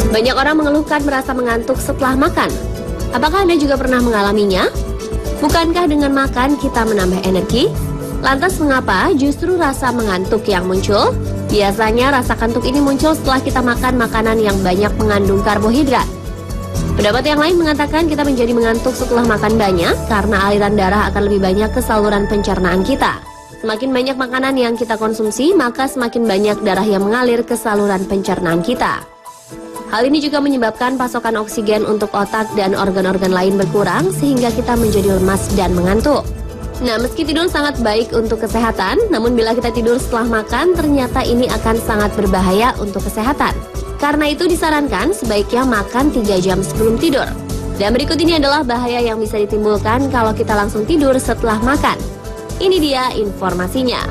Banyak orang mengeluhkan merasa mengantuk setelah makan. Apakah Anda juga pernah mengalaminya? Bukankah dengan makan kita menambah energi? Lantas mengapa justru rasa mengantuk yang muncul? Biasanya rasa kantuk ini muncul setelah kita makan makanan yang banyak mengandung karbohidrat. Pendapat yang lain mengatakan kita menjadi mengantuk setelah makan banyak karena aliran darah akan lebih banyak ke saluran pencernaan kita. Semakin banyak makanan yang kita konsumsi, maka semakin banyak darah yang mengalir ke saluran pencernaan kita. Hal ini juga menyebabkan pasokan oksigen untuk otak dan organ-organ lain berkurang sehingga kita menjadi lemas dan mengantuk. Nah, meski tidur sangat baik untuk kesehatan, namun bila kita tidur setelah makan, ternyata ini akan sangat berbahaya untuk kesehatan. Karena itu disarankan sebaiknya makan 3 jam sebelum tidur. Dan berikut ini adalah bahaya yang bisa ditimbulkan kalau kita langsung tidur setelah makan. Ini dia informasinya.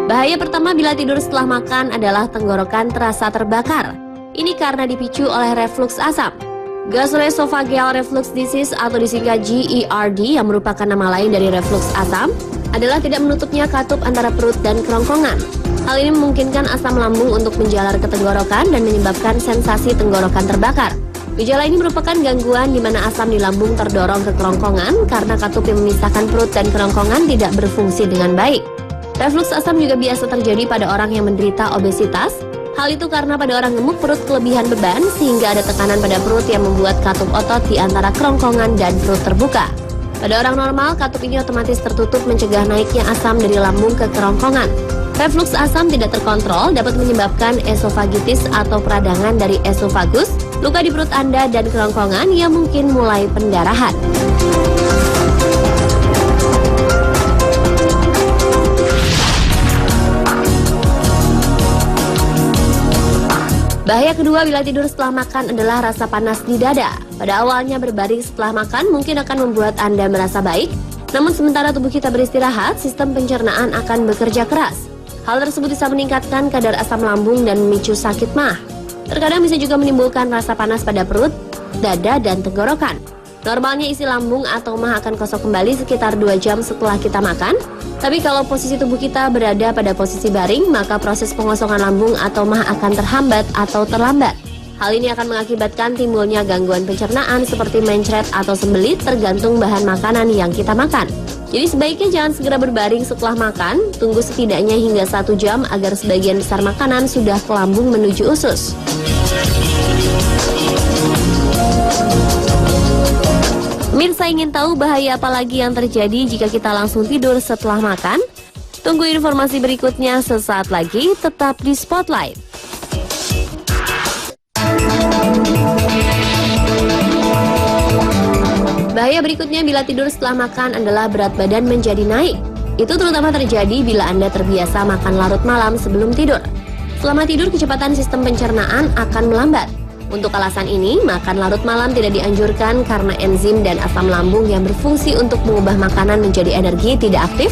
Bahaya pertama bila tidur setelah makan adalah tenggorokan terasa terbakar. Ini karena dipicu oleh refluks asam. Gastroesophageal reflux disease atau disingkat GERD yang merupakan nama lain dari refluks asam adalah tidak menutupnya katup antara perut dan kerongkongan. Hal ini memungkinkan asam lambung untuk menjalar ke tenggorokan dan menyebabkan sensasi tenggorokan terbakar. Gejala ini merupakan gangguan di mana asam di lambung terdorong ke kerongkongan karena katup yang memisahkan perut dan kerongkongan tidak berfungsi dengan baik. Refluks asam juga biasa terjadi pada orang yang menderita obesitas. Hal itu karena pada orang gemuk perut kelebihan beban sehingga ada tekanan pada perut yang membuat katup otot di antara kerongkongan dan perut terbuka. Pada orang normal, katup ini otomatis tertutup mencegah naiknya asam dari lambung ke kerongkongan. Refluks asam tidak terkontrol dapat menyebabkan esofagitis atau peradangan dari esofagus, luka di perut Anda dan kerongkongan yang mungkin mulai pendarahan. Bahaya kedua bila tidur setelah makan adalah rasa panas di dada. Pada awalnya berbaring setelah makan mungkin akan membuat Anda merasa baik, namun sementara tubuh kita beristirahat, sistem pencernaan akan bekerja keras. Hal tersebut bisa meningkatkan kadar asam lambung dan memicu sakit maag. Terkadang bisa juga menimbulkan rasa panas pada perut, dada, dan tenggorokan. Normalnya isi lambung atau maag akan kosong kembali sekitar 2 jam setelah kita makan. Tapi kalau posisi tubuh kita berada pada posisi baring, maka proses pengosongan lambung atau maag akan terhambat atau terlambat. Hal ini akan mengakibatkan timbulnya gangguan pencernaan seperti mencret atau sembelit tergantung bahan makanan yang kita makan. Jadi sebaiknya jangan segera berbaring setelah makan, tunggu setidaknya hingga 1 jam agar sebagian besar makanan sudah ke lambung menuju usus. Pemirsa ingin tahu bahaya apa lagi yang terjadi jika kita langsung tidur setelah makan? Tunggu informasi berikutnya sesaat lagi, tetap di Spotlight. Bahaya berikutnya bila tidur setelah makan adalah berat badan menjadi naik. Itu terutama terjadi bila Anda terbiasa makan larut malam sebelum tidur. Selama tidur, kecepatan sistem pencernaan akan melambat. Untuk alasan ini, makan larut malam tidak dianjurkan karena enzim dan asam lambung yang berfungsi untuk mengubah makanan menjadi energi tidak aktif,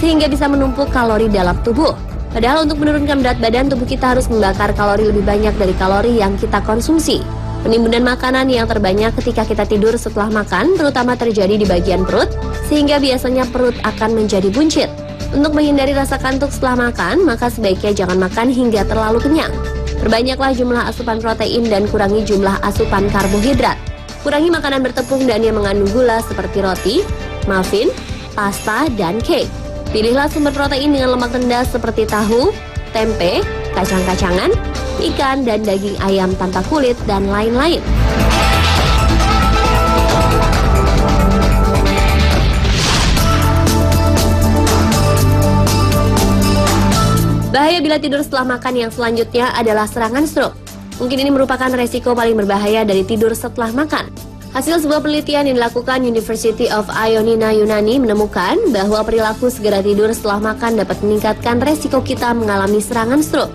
sehingga bisa menumpuk kalori dalam tubuh. Padahal untuk menurunkan berat badan, tubuh kita harus membakar kalori lebih banyak dari kalori yang kita konsumsi. Penimbunan makanan yang terbanyak ketika kita tidur setelah makan, terutama terjadi di bagian perut, sehingga biasanya perut akan menjadi buncit. Untuk menghindari rasa kantuk setelah makan, maka sebaiknya jangan makan hingga terlalu kenyang. Perbanyaklah jumlah asupan protein dan kurangi jumlah asupan karbohidrat. Kurangi makanan bertepung dan yang mengandung gula seperti roti, muffin, pasta, dan cake. Pilihlah sumber protein dengan lemak rendah seperti tahu, tempe, kacang-kacangan, ikan, dan daging ayam tanpa kulit, dan lain-lain. Bahaya bila tidur setelah makan yang selanjutnya adalah serangan stroke. Mungkin ini merupakan resiko paling berbahaya dari tidur setelah makan. Hasil sebuah penelitian yang dilakukan University of Ioannina Yunani menemukan bahwa perilaku segera tidur setelah makan dapat meningkatkan resiko kita mengalami serangan stroke.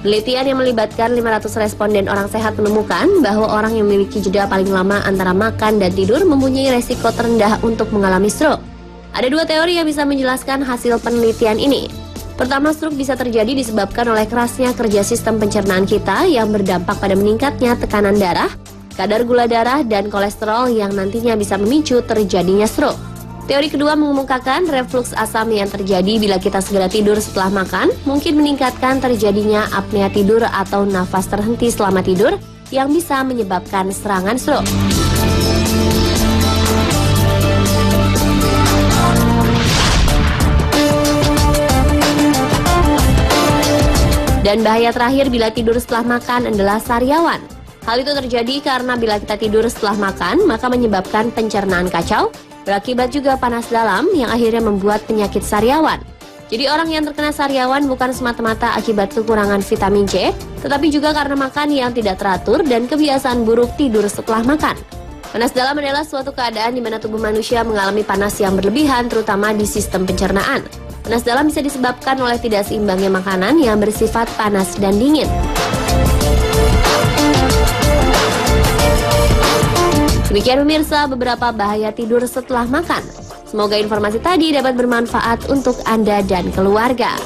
Penelitian yang melibatkan 500 responden orang sehat menemukan bahwa orang yang memiliki jeda paling lama antara makan dan tidur mempunyai resiko terendah untuk mengalami stroke. Ada dua teori yang bisa menjelaskan hasil penelitian ini. Pertama, stroke bisa terjadi disebabkan oleh kerasnya kerja sistem pencernaan kita yang berdampak pada meningkatnya tekanan darah, kadar gula darah, dan kolesterol yang nantinya bisa memicu terjadinya stroke. Teori kedua mengemukakan refluks asam yang terjadi bila kita segera tidur setelah makan mungkin meningkatkan terjadinya apnea tidur atau nafas terhenti selama tidur yang bisa menyebabkan serangan stroke. Dan bahaya terakhir bila tidur setelah makan adalah sariawan. Hal itu terjadi karena bila kita tidur setelah makan, maka menyebabkan pencernaan kacau, berakibat juga panas dalam yang akhirnya membuat penyakit sariawan. Jadi orang yang terkena sariawan bukan semata-mata akibat kekurangan vitamin C, tetapi juga karena makan yang tidak teratur dan kebiasaan buruk tidur setelah makan. Panas dalam adalah suatu keadaan di mana tubuh manusia mengalami panas yang berlebihan, terutama di sistem pencernaan. Panas dalam bisa disebabkan oleh tidak seimbangnya makanan yang bersifat panas dan dingin. Demikian pemirsa beberapa bahaya tidur setelah makan. Semoga informasi tadi dapat bermanfaat untuk Anda dan keluarga.